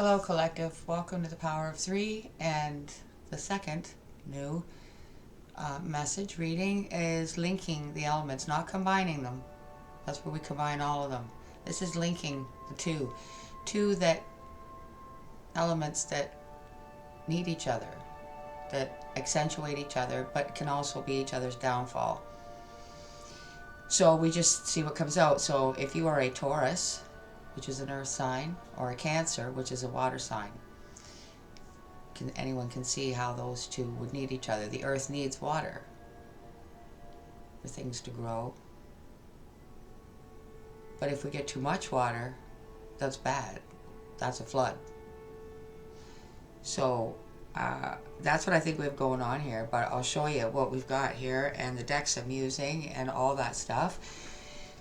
Hello, collective. Welcome to the Power of Three. And the second new message reading is linking the elements, not combining them. That's where we combine all of them. This is linking the two that elements that need each other, that accentuate each other, but can also be each other's downfall. So we just see what comes out. So if you are a Taurus, which is an earth sign, or a Cancer, which is a water sign, anyone can see how those two would need each other. The earth needs water for things to grow. But if we get too much water, that's bad. That's a flood. So that's what I think we have going on here. But I'll show you what we've got here and the decks I'm using and all that stuff.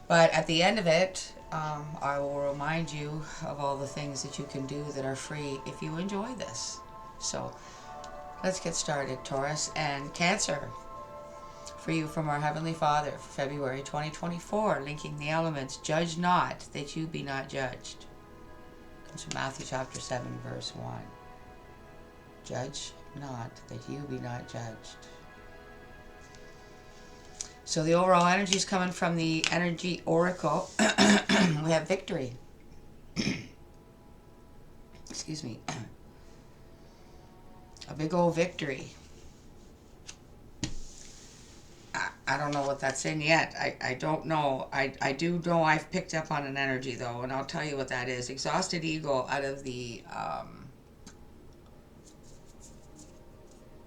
But at the end of it, I will remind you of all the things that you can do that are free if you enjoy this. So let's get started, Taurus and Cancer. For you from our Heavenly Father for February 2024, linking the elements, judge not that you be not judged. Comes from Matthew chapter 7, verse 1. Judge not that you be not judged. So the overall energy is coming from the energy oracle. We have victory. Excuse me. A big old victory. I don't know what that's in yet. I don't know. I do know I've picked up on an energy, though, and I'll tell you what that is. Exhausted eagle out of the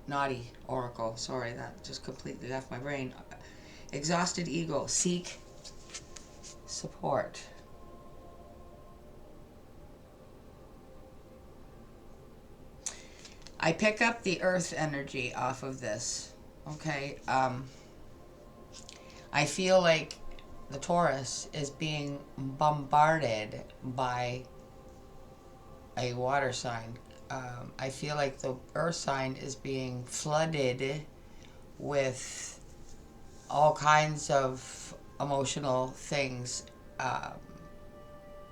naughty oracle. Sorry, that just completely left my brain. Exhausted eagle. Seek support. I pick up the earth energy off of this. Okay. I feel like the Taurus is being bombarded by a water sign. I feel like the earth sign is being flooded with all kinds of emotional things.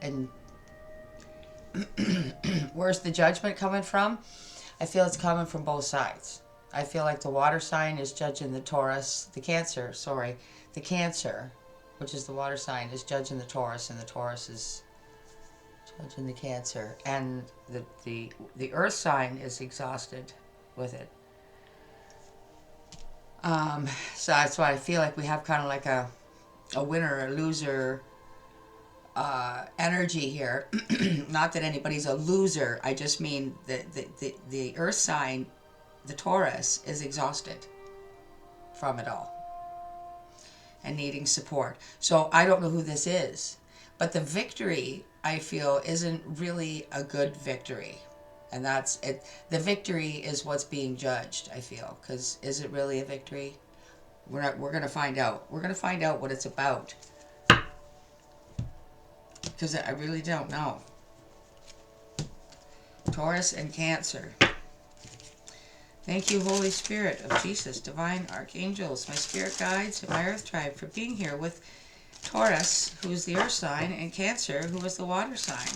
And where's the judgment coming from? I feel it's coming from both sides. I feel like the water sign is judging the Taurus, the Cancer, which is the water sign, is judging the Taurus, and the Taurus is judging the Cancer. And the earth sign is exhausted with it. So that's why I feel like we have kind of like a winner or loser energy here. Not that anybody's a loser. I just mean the earth sign, the Taurus, is exhausted from it all and needing support. So I don't know who this is, but the victory, I feel, isn't really a good victory. And that's it. The victory is what's being judged, I feel, because is it really a victory? We're going to find out. We're going to find out what it's about, because I really don't know. Taurus and Cancer. Thank you, Holy Spirit of Jesus, divine archangels, my spirit guides, and my earth tribe for being here with Taurus, who is the earth sign, and Cancer, who is the water sign.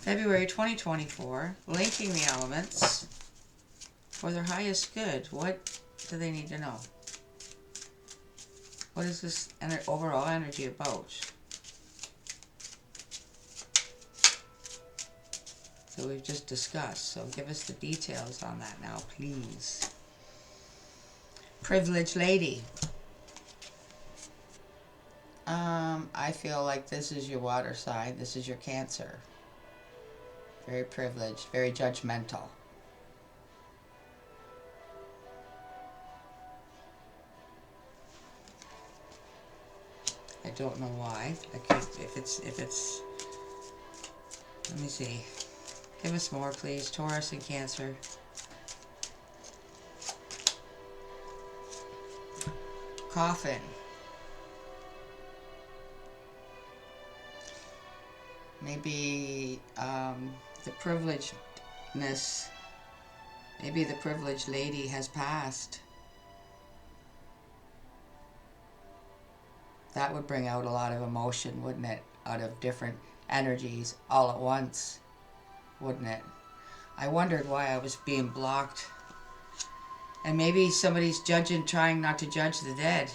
February 2024, linking the elements for their highest good. What do they need to know? What is this overall energy about? So we've just discussed. So give us the details on that now, please. Privileged lady. I feel like this is your water sign. This is your Cancer. Very privileged, very judgmental. I don't know why. I could, if it's. Let me see. Give us more, please. Taurus and Cancer. Coffin. Maybe the privilegedness. Maybe the privileged lady has passed. That would bring out a lot of emotion, wouldn't it? Out of different energies all at once. wouldn't it? I wondered why I was being blocked. And maybe somebody's judging, trying not to judge the dead.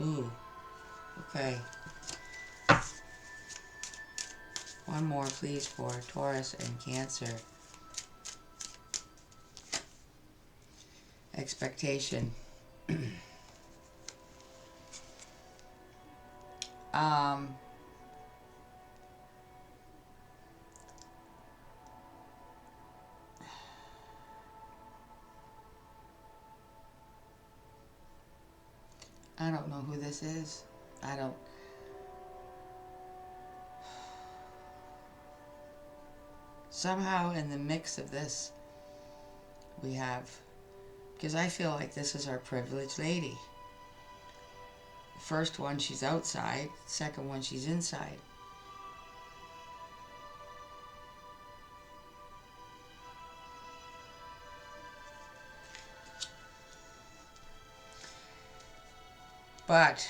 Ooh, okay. One more, please, for Taurus and Cancer. Expectation. I don't know who this is. I don't. Somehow in the mix of this, we have, because I feel like this is our privileged lady. First one, she's outside. Second one, she's inside. But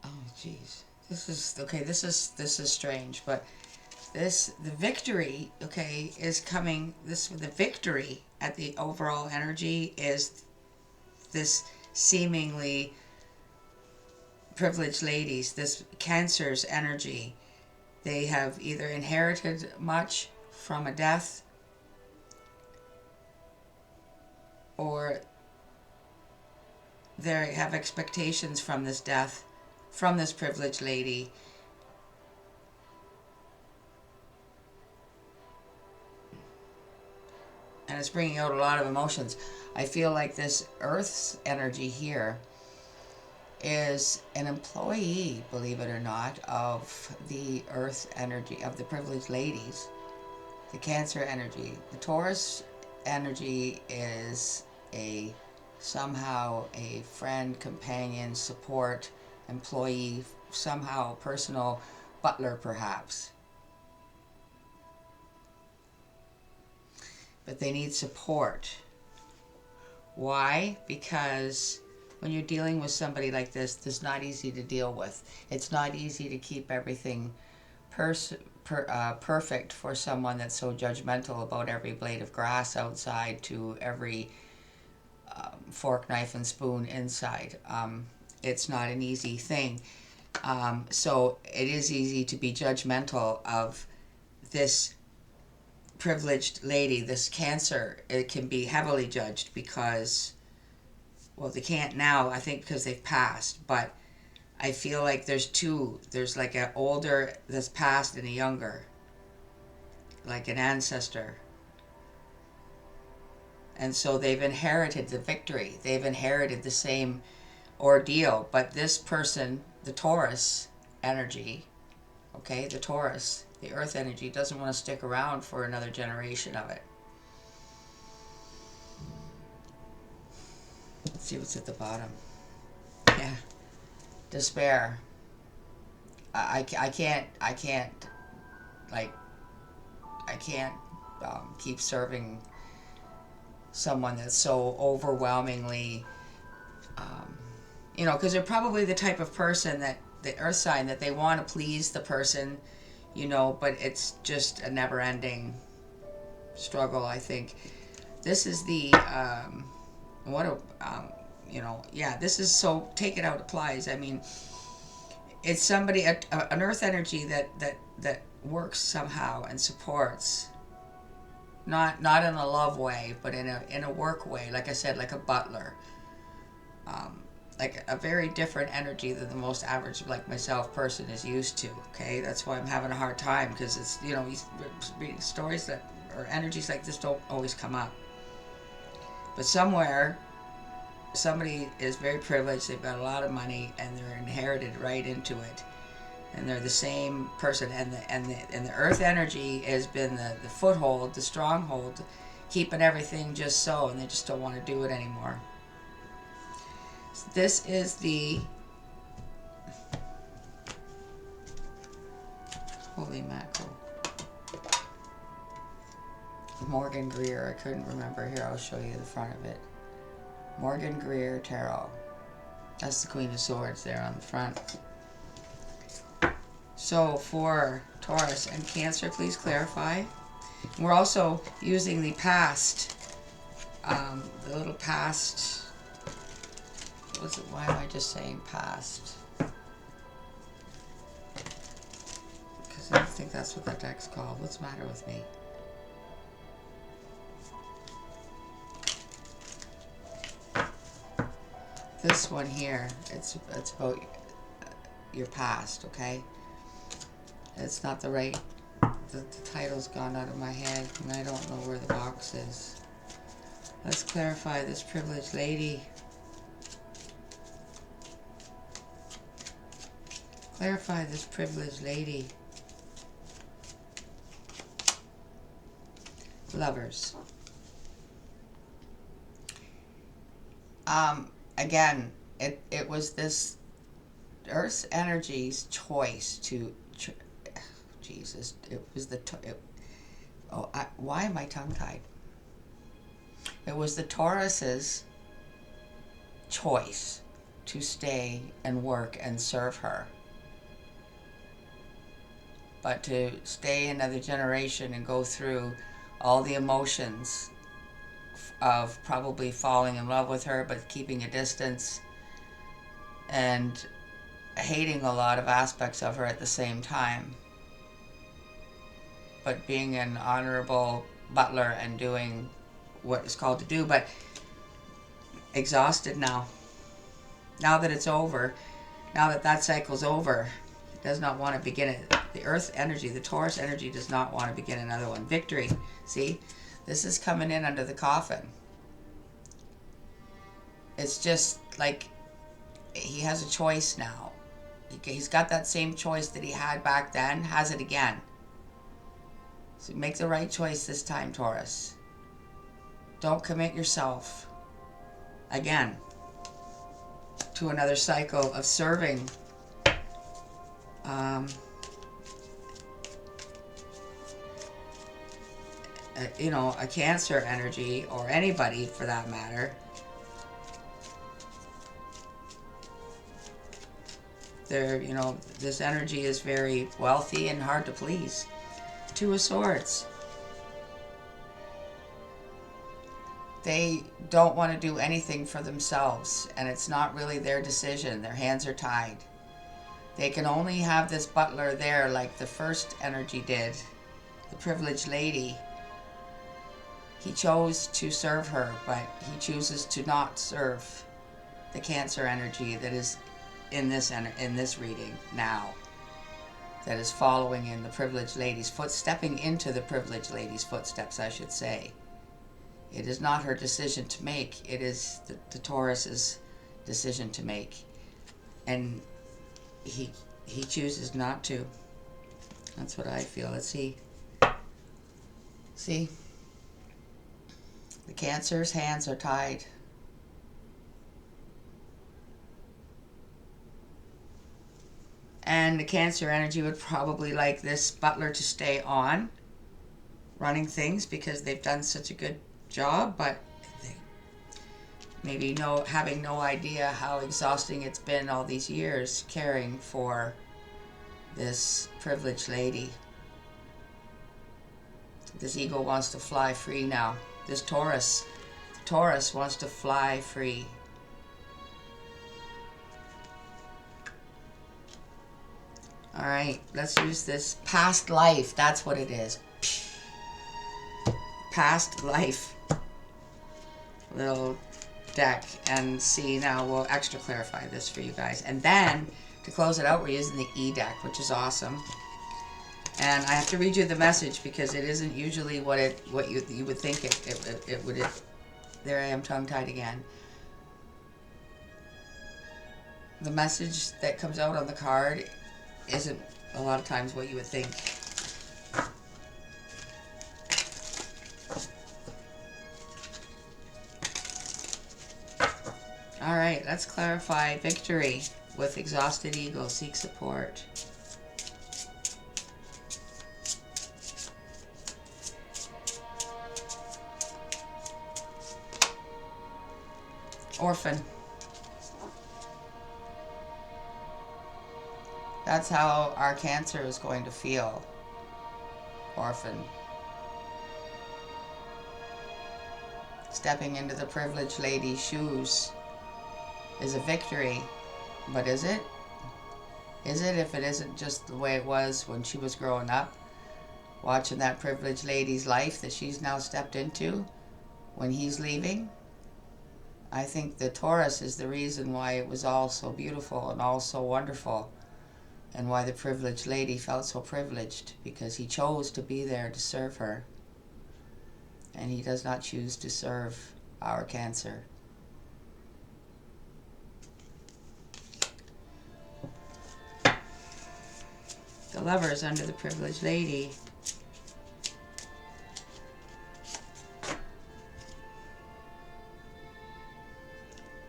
oh geez, this is okay. This is strange, but the victory, okay, is coming. The victory at the overall energy is this seemingly privileged ladies, this Cancer's energy. They have either inherited much from a death, or they have expectations from this death, from this privileged lady. And it's bringing out a lot of emotions. I feel like this Earth's energy here is an employee, believe it or not, of the Earth energy, of the privileged ladies. The Cancer energy. The Taurus energy is somehow a friend, companion, support, employee, somehow personal butler perhaps. But they need support. Why? Because when you're dealing with somebody like this, it's not easy to deal with. It's not easy to keep everything perfect for someone that's so judgmental about every blade of grass outside to every fork, knife, and spoon inside. It's not an easy thing. So it is easy to be judgmental of this privileged lady, this Cancer. It can be heavily judged because, well, they can't now, I think, because they've passed, but I feel like there's two. There's like an older that's passed and a younger, like an ancestor. And so they've inherited the victory. They've inherited the same ordeal. But this person, the Taurus energy, okay, the Taurus, the Earth energy, doesn't want to stick around for another generation of it. Let's see what's at the bottom. Yeah. Despair. I can't, like, I can't keep serving someone that's so overwhelmingly, because they're probably the type of person that, the Earth sign, that they want to please the person, but it's just a never-ending struggle, I think. This is the, this is, so take it out applies. I mean, it's somebody, an Earth energy that works somehow and supports, not in a love way, but in a work way. Like I said, like a butler, like a very different energy than the most average, like myself, person is used to. Okay, that's why I'm having a hard time, because it's stories that, or energies like this don't always come up. But somewhere, somebody is very privileged, they've got a lot of money, and they're inherited right into it, and they're the same person, and the Earth energy has been the foothold, the stronghold, keeping everything just so, and they just don't want to do it anymore. So this is the, holy mackerel, Morgan Greer. I couldn't remember. Here, I'll show you the front of it. Morgan Greer Tarot. That's the Queen of Swords there on the front. So for Taurus and Cancer, please clarify. We're also using the past, the little past, why am I just saying past? Because I don't think that's what that deck's called. What's the matter with me? This one here, it's about your past, okay? It's not the right, the title's gone out of my head and I don't know where the box is. Let's clarify this privileged lady. Clarify this privileged lady. Lovers. Again, it was this Earth's energy's choice to, Jesus, it was the, why am I tongue-tied? It was the Taurus's choice to stay and work and serve her. But to stay another generation and go through all the emotions of probably falling in love with her but keeping a distance and hating a lot of aspects of her at the same time, but being an honorable butler and doing what is called to do, but exhausted now. Now that it's over, now that that cycle's over, he does not want to begin it. The Earth energy, the Taurus energy, does not want to begin another one. Victory. See, this is coming in under the coffin. It's just like he has a choice now. He's got that same choice that he had back then, has it again. So make the right choice this time, Taurus. Don't commit yourself again to another cycle of serving you know, a Cancer energy, or anybody for that matter. You know, this energy is very wealthy and hard to please. Two of Swords. They don't want to do anything for themselves, and it's not really their decision. Their hands are tied. They can only have this butler there like the first energy did, the privileged lady. He chose to serve her, but he chooses to not serve the Cancer energy that is in this reading now, that is following in the privileged lady's stepping into the privileged lady's footsteps, I should say. It is not her decision to make. It is the Taurus's decision to make, and he chooses not to. That's what I feel. Let's see. See, the Cancer's hands are tied. And the Cancer energy would probably like this butler to stay on running things because they've done such a good job, but they maybe having no idea how exhausting it's been all these years caring for this privileged lady. This ego wants to fly free now. This Taurus wants to fly free. All right, let's use this past life. That's what it is. Past life little deck, and see, now we'll extra clarify this for you guys. And then to close it out, we're using the E deck, which is awesome. And I have to read you the message because it isn't usually what you would think it would. There I am, tongue-tied again. The message that comes out on the card isn't a lot of times what you would think. All right, let's clarify victory with exhausted ego. Seek support. Orphan. That's how our Cancer is going to feel. Orphan. Stepping into the privileged lady's shoes is a victory. But is it? Is it, if it isn't just the way it was when she was growing up, watching that privileged lady's life that she's now stepped into when he's leaving? I think the Taurus is the reason why it was all so beautiful and all so wonderful, and why the privileged lady felt so privileged, because he chose to be there to serve her. And he does not choose to serve our Cancer. The Lovers under the privileged lady.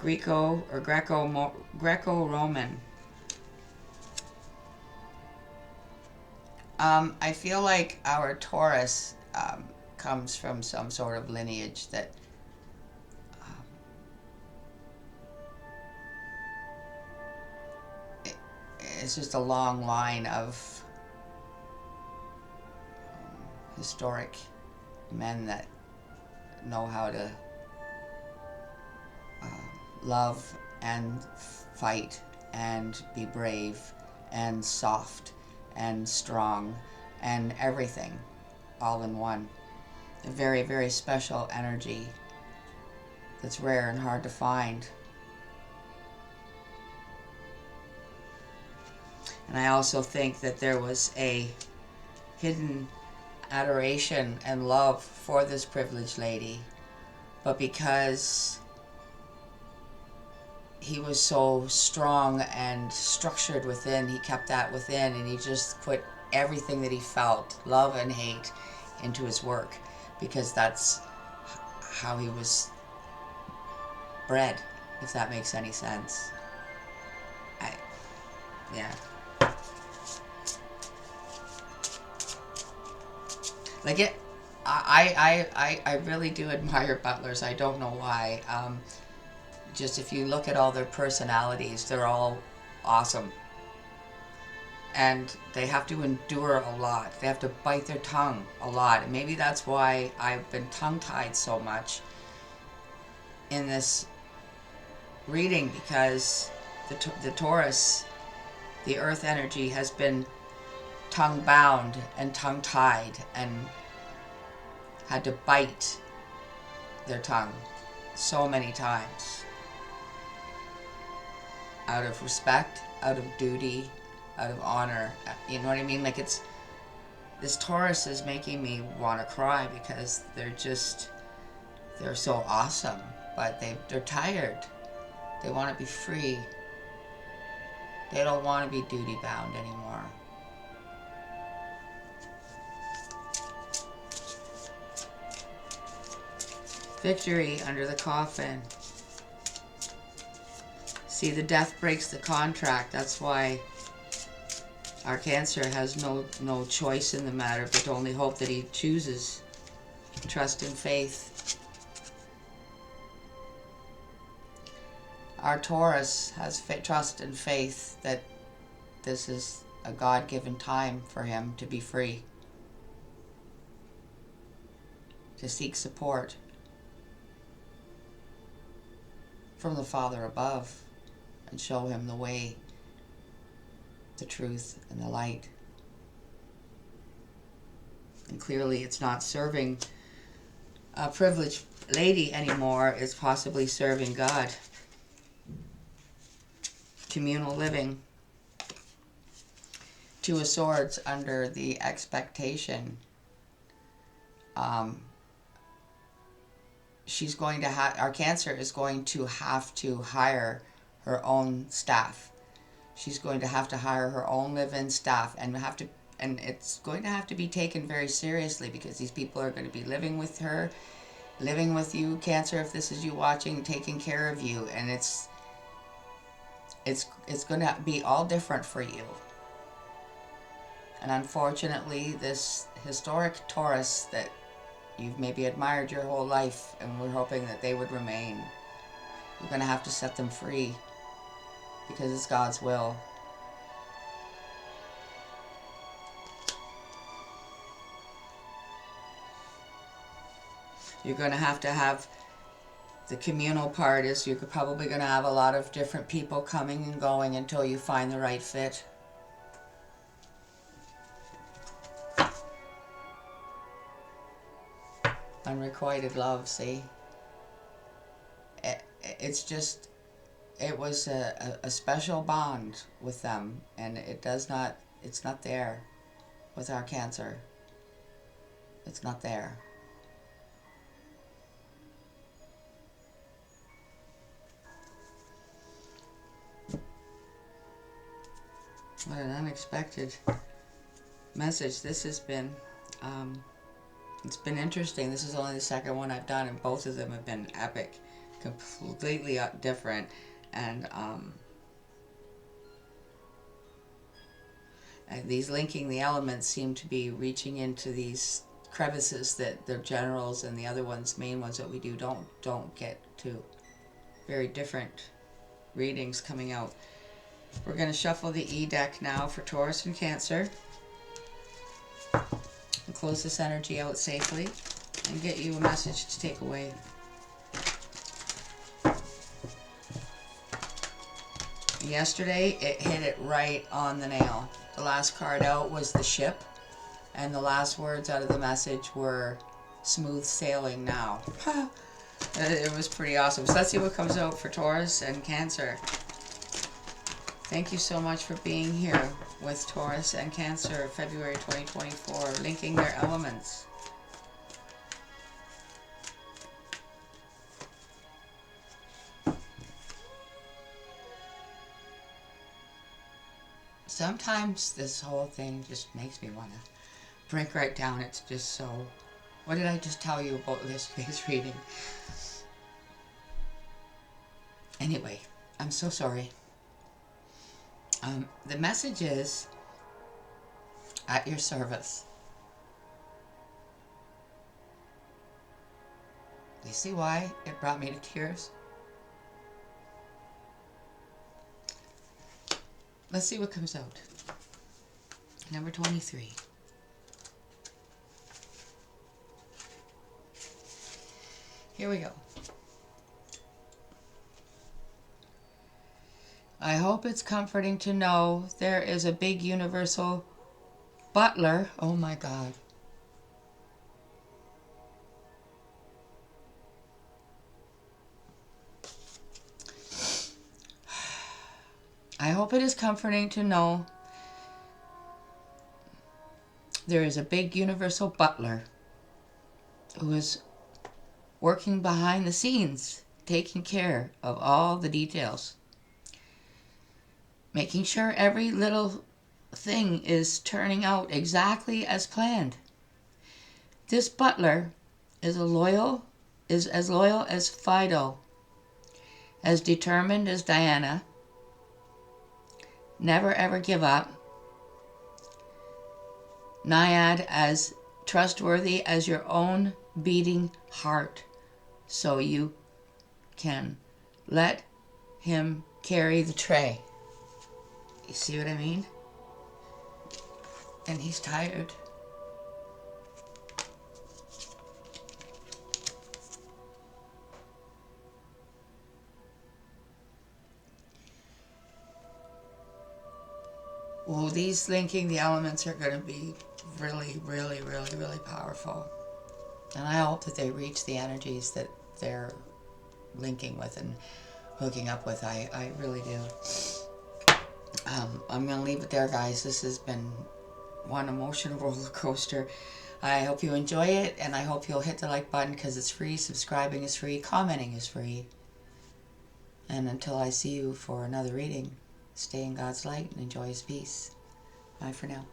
Greco-Roman. I feel like our Taurus comes from some sort of lineage that it's just a long line of historic men that know how to love and fight and be brave and soft and strong and everything all in one. A very, very special energy that's rare and hard to find. And I also think that there was a hidden adoration and love for this privileged lady, but because he was so strong and structured within, he kept that within, and he just put everything that he felt, love and hate, into his work, because that's how he was bred, if that makes any sense. Yeah. Like it, I really do admire butlers. I don't know why. Just if you look at all their personalities, they're all awesome. And they have to endure a lot. They have to bite their tongue a lot. And maybe that's why I've been tongue-tied so much in this reading, because the Taurus, the earth energy, has been tongue-bound and tongue-tied and had to bite their tongue so many times. Out of respect, out of duty, out of honor. You know what I mean? Like, it's, this Taurus is making me want to cry, because they're so awesome, but they're tired. They want to be free. They don't want to be duty bound anymore. Victory under the coffin. See, the death breaks the contract. That's why our Cancer has no choice in the matter, but to only hope that he chooses trust and faith. Our Taurus has trust and faith that this is a God-given time for him to be free, to seek support from the Father above and show him the way, the truth, and the light. And clearly it's not serving a privileged lady anymore. It's possibly serving God. Communal living. Two of Swords under the expectation. She's going to have, our Cancer is going to have to hire her own staff. She's going to have to hire her own live-in staff, and it's going to have to be taken very seriously, because these people are going to be living with her, living with you, Cancer, if this is you watching, taking care of you, and it's going to be all different for you. And unfortunately, this historic Taurus that you've maybe admired your whole life, and we're hoping that they would remain, You're going to have to set them free because it's God's will. You're going to have the communal part is you're probably going to have a lot of different people coming and going until you find the right fit. Unrequited love, see? It's just, it was a special bond with them, and it's not there with our Cancer. It's not there. What an unexpected message this has been. It's been interesting. This is only the second one I've done, and both of them have been epic, completely different, and these linking the elements seem to be reaching into these crevices that the generals and the other ones, main ones that we do, don't get to. Very different readings coming out. We're going to shuffle the E deck now for Taurus and Cancer. And close this energy out safely and get you a message to take away. Yesterday, it hit it right on the nail. The last card out was the ship, and the last words out of the message were smooth sailing now. It was pretty awesome. So let's see what comes out for Taurus and Cancer. Thank you so much for being here with Taurus and Cancer, February 2024, linking their elements. Sometimes this whole thing just makes me want to break right down. It's just so... What did I just tell you about this reading? Anyway, I'm so sorry. The message is at your service. You see why it brought me to tears? Let's see what comes out. Number 23. Here we go. I hope it's comforting to know there is a big universal butler. Oh my God. I hope it is comforting to know there is a big universal butler who is working behind the scenes, taking care of all the details, making sure every little thing is turning out exactly as planned. This butler is as loyal as Fido, as determined as Diana. Never ever give up. Naiad as trustworthy as your own beating heart, so you can let him carry the tray. You see what I mean? And he's tired. Well, these linking the elements are going to be really, really, really, really powerful. And I hope that they reach the energies that they're linking with and hooking up with. I really do. I'm going to leave it there, guys. This has been one emotional roller coaster. I hope you enjoy it, and I hope you'll hit the like button because it's free. Subscribing is free. Commenting is free. And until I see you for another reading, stay in God's light and enjoy His peace. Bye for now.